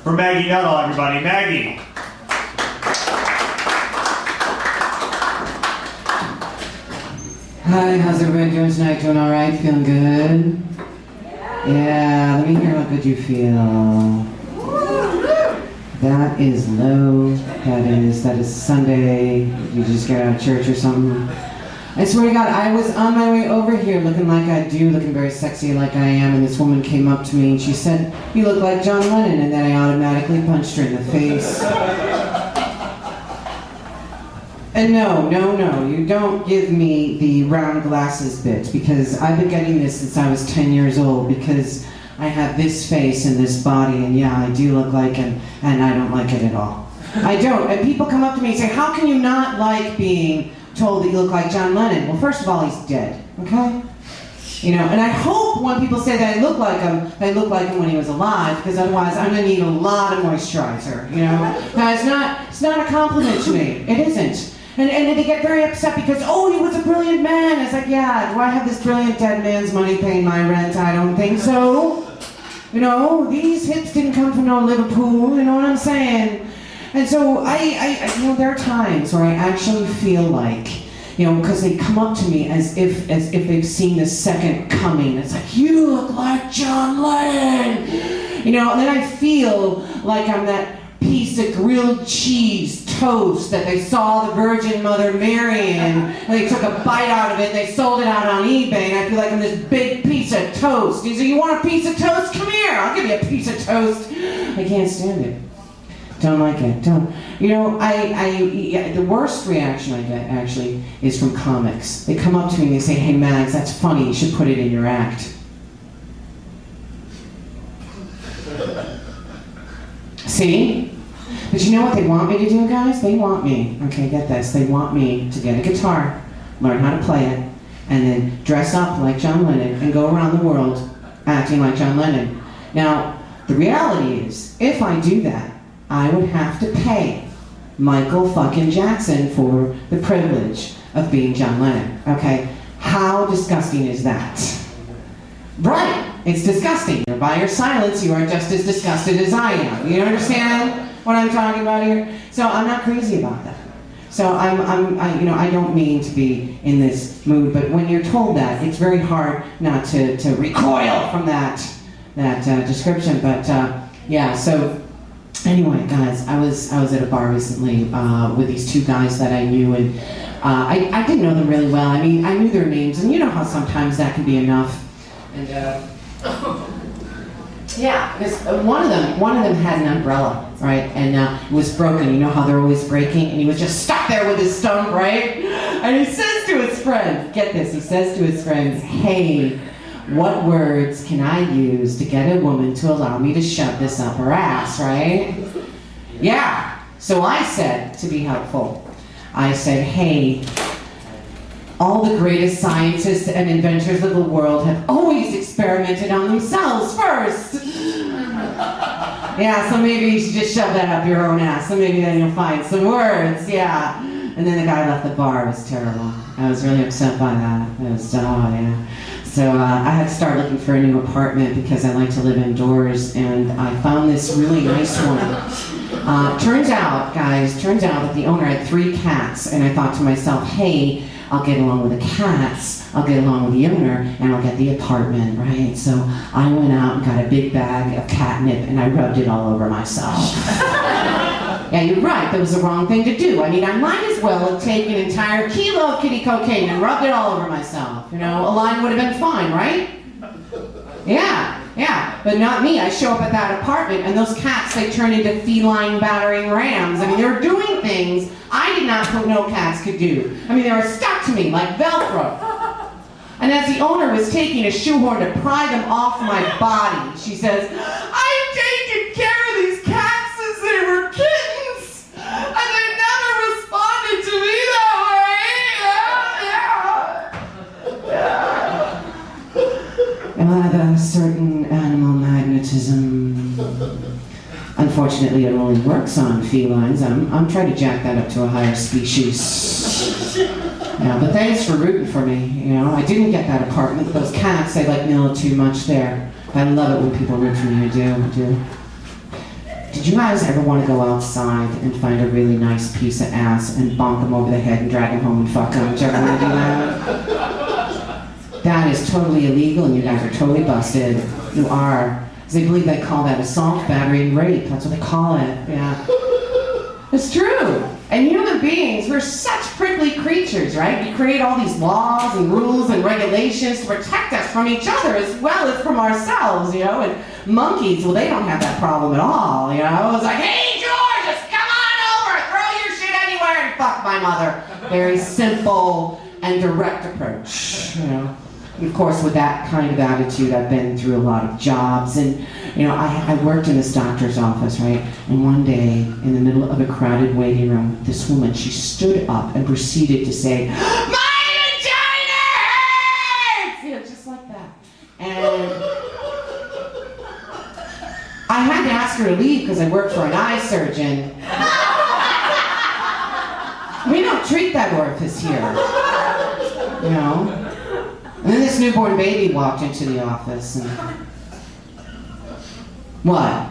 for Maggie Nuttall, everybody. Maggie. Hi, how's everybody doing tonight? Doing all right? Feeling good? Yeah, let me hear how good you feel. That is low. That is Sunday. You just get out of church or something. I swear to God, I was on my way over here looking like I do, looking very sexy like I am, and this woman came up to me and she said, "You look like John Lennon," and then I automatically punched her in the face. And no, you don't give me the round glasses bit, because I've been getting this since I was 10 years old, because I have this face and this body, and yeah, I do look like him, and I don't like it at all. I don't. And people come up to me and say, "How can you not like being told that you look like John Lennon?" Well, first of all, he's dead, okay? You know, and I hope when people say that I look like him, they look like him when he was alive, because otherwise I'm gonna need a lot of moisturizer, you know? Now, it's not a compliment to me. It isn't. And they get very upset because, "Oh, he was a brilliant man." It's like, yeah, do I have this brilliant dead man's money paying my rent? I don't think so. You know, these hips didn't come from no Liverpool, you know what I'm saying? And so I you know, there are times where I actually feel like, you know, because they come up to me as if they've seen the second coming. It's like, "You look like John Lennon," you know, and then I feel like I'm that piece of grilled cheese toast that they saw the Virgin Mother Mary in, and they took a bite out of it and they sold it out on eBay, and I feel like I'm this big piece of toast. You say, "You want a piece of toast? Come here, I'll give you a piece of toast." I can't stand it. Don't like it. Don't. You know, the worst reaction I get, actually, is from comics. They come up to me and they say, "Hey, Mags, that's funny, you should put it in your act." See? But you know what they want me to do, guys? They want me, okay, get this, they want me to get a guitar, learn how to play it, and then dress up like John Lennon and go around the world acting like John Lennon. Now, the reality is, if I do that, I would have to pay Michael fucking Jackson for the privilege of being John Lennon, okay? How disgusting is that? Right, it's disgusting. By your silence, you are just as disgusted as I am. You understand what I'm talking about here? So I'm not crazy about that. So you know, I don't mean to be in this mood, but when you're told that, it's very hard not to recoil from that description. But yeah, so anyway, guys, I was at a bar recently with these two guys that I knew, and I didn't know them really well. I mean, I knew their names, and you know how sometimes that can be enough. And yeah, because one of them had an umbrella, right? And it was broken. You know how they're always breaking? And he was just stuck there with his stump, right? And he says to his friend, get this, he says to his friends, "Hey, what words can I use to get a woman to allow me to shove this up her ass," right? Yeah, so I said, to be helpful, I said, "Hey, all the greatest scientists and inventors of the world have always experimented on themselves first." Yeah, so maybe you should just shove that up your own ass, so maybe then you'll find some words, yeah. And then the guy left the bar. It was terrible. I was really upset by that. It was, oh yeah. So I had to start looking for a new apartment because I like to live indoors, and I found this really nice one. Turns out that the owner had 3 cats, and I thought to myself, hey, I'll get along with the cats, I'll get along with the owner, and I'll get the apartment, right? So I went out and got a big bag of catnip, and I rubbed it all over myself. Yeah, you're right, that was the wrong thing to do. I mean, I might as well have taken an entire kilo of kitty cocaine and rubbed it all over myself. You know, a line would have been fine, right? Yeah, but not me. I show up at that apartment, and those cats, they turn into feline battering rams. I mean, they were doing things I did not know cats could do. I mean, they were stuck to me like Velcro. And as the owner was taking a shoehorn to pry them off my body, she says, "I've taken care of these cats since they were kittens, and they never responded to me that way." I have a certain animal magnetism. Unfortunately, it only works on felines. I'm trying to jack that up to a higher species. Yeah, but thanks for rooting for me. You know, I didn't get that apartment. Those cats, they like me a little too much there. I love it when people root for me. I do. Did you guys ever want to go outside and find a really nice piece of ass and bonk him over the head and drag him home and fuck him? Did you ever want to do that? That is totally illegal and you guys are totally busted. You are. Because they believe they call that assault, battery, and rape. That's what they call it. Yeah. It's true. And human beings, we're such prickly creatures, right? We create all these laws and rules and regulations to protect us from each other as well as from ourselves, you know? And monkeys, well, they don't have that problem at all, you know? It's like, hey, George, just come on over, throw your shit anywhere and fuck my mother. Very simple and direct approach, you know? And of course, with that kind of attitude, I've been through a lot of jobs, and you know, I worked in this doctor's office, right? And one day, in the middle of a crowded waiting room, this woman, she stood up and proceeded to say, "My vagina hurts!" You know, just like that. And I had to ask her to leave because I worked for an eye surgeon. We don't treat that orifice here, you know? And then this newborn baby walked into the office and... What?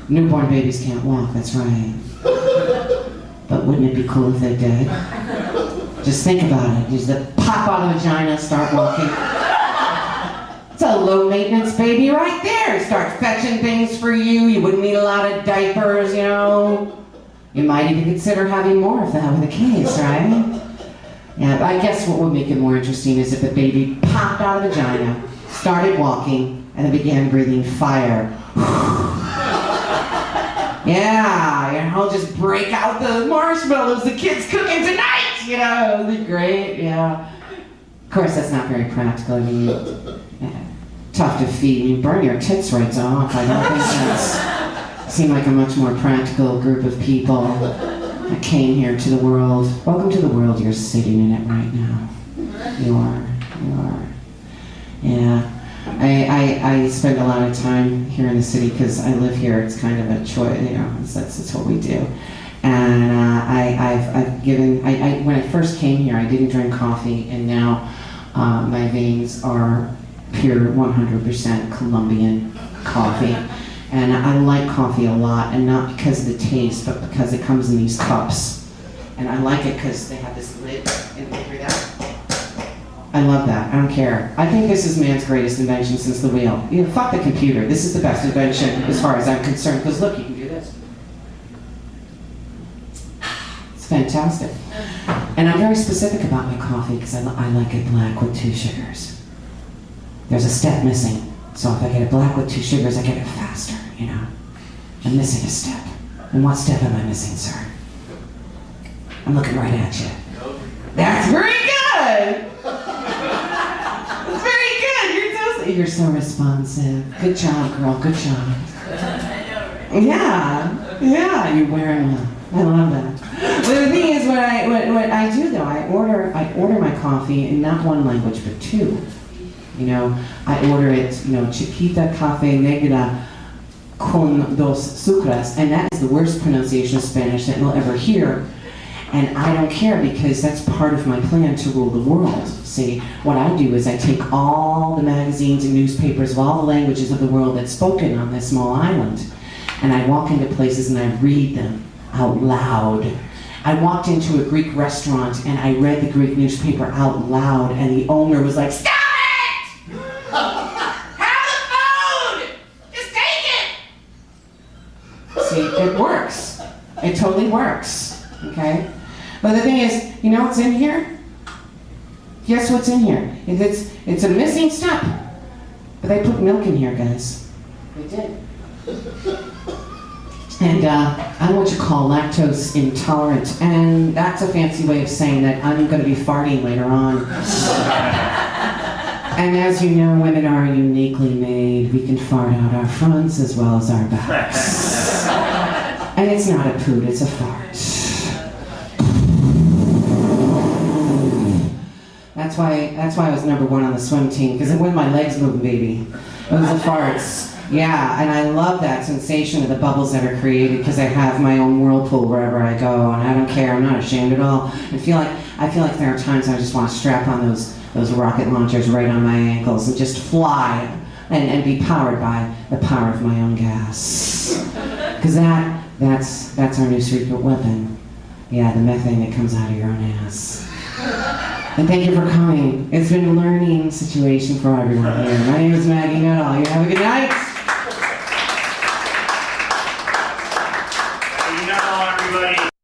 Newborn babies can't walk, that's right. But wouldn't it be cool if they did? Just think about it. Just pop out of the vagina, start walking. It's a low maintenance baby right there. Start fetching things for you. You wouldn't need a lot of diapers, you know. You might even consider having more if that were the case, right? Yeah, I guess what would make it more interesting is if the baby popped out of the vagina, started walking, and then began breathing fire. Yeah, you know, just break out the marshmallows the kid's cooking tonight, you know, it'd be great, yeah. Of course, that's not very practical. I mean, tough to feed. You burn your tits right off. I don't think that's seem like a much more practical group of people that came here to the world. Welcome to the world. You're sitting in it right now. You are. Yeah. I spend a lot of time here in the city because I live here. It's kind of a choice, you know. That's what we do. And I've given. When I first came here, I didn't drink coffee, and now my veins are pure 100% Colombian coffee. And I like coffee a lot, and not because of the taste, but because it comes in these cups. And I like it because they have this lid, and you hear that? I love that. I don't care. I think this is man's greatest invention since the wheel. You know, fuck the computer. This is the best invention as far as I'm concerned. Because look, you can do this. It's fantastic. And I'm very specific about my coffee because I like it black with 2 sugars. There's a step missing. So if I get it black with 2 sugars, I get it faster, you know. I'm missing a step. And what step am I missing, sir? I'm looking right at you. That's very good! You're so responsive. Good job, girl. Good job. Yeah, you're wearing well. I love that. But the thing is, what I do though, I order my coffee in not one language but 2. You know, I order it, you know, chiquita café negra con 2 sucras, and that is the worst pronunciation of Spanish that you'll ever hear. And I don't care because that's part of my plan to rule the world. See, what I do is I take all the magazines and newspapers of all the languages of the world that's spoken on this small island, and I walk into places and I read them out loud. I walked into a Greek restaurant and I read the Greek newspaper out loud, and the owner was like, "Stop it! Have the food! Just take it!" See, it works. It totally works, okay? But the thing is, you know what's in here? Guess what's in here? It's a missing step. But they put milk in here, guys. They did. And I'm what you call lactose intolerant. And that's a fancy way of saying that I'm going to be farting later on. And as you know, women are uniquely made. We can fart out our fronts as well as our backs. And it's not a poot, it's a fart. That's why I was number 1 on the swim team, because it wasn't my legs moving, baby. It was the farts. Yeah, and I love that sensation of the bubbles that are created because I have my own whirlpool wherever I go, and I don't care. I'm not ashamed at all. I feel like there are times I just want to strap on those rocket launchers right on my ankles and just fly and be powered by the power of my own gas. Because that's our new secret weapon. Yeah, the methane that comes out of your own ass. And thank you for coming. It's been a learning situation for everyone here. My name is Maggie Nuttall. You have a good night.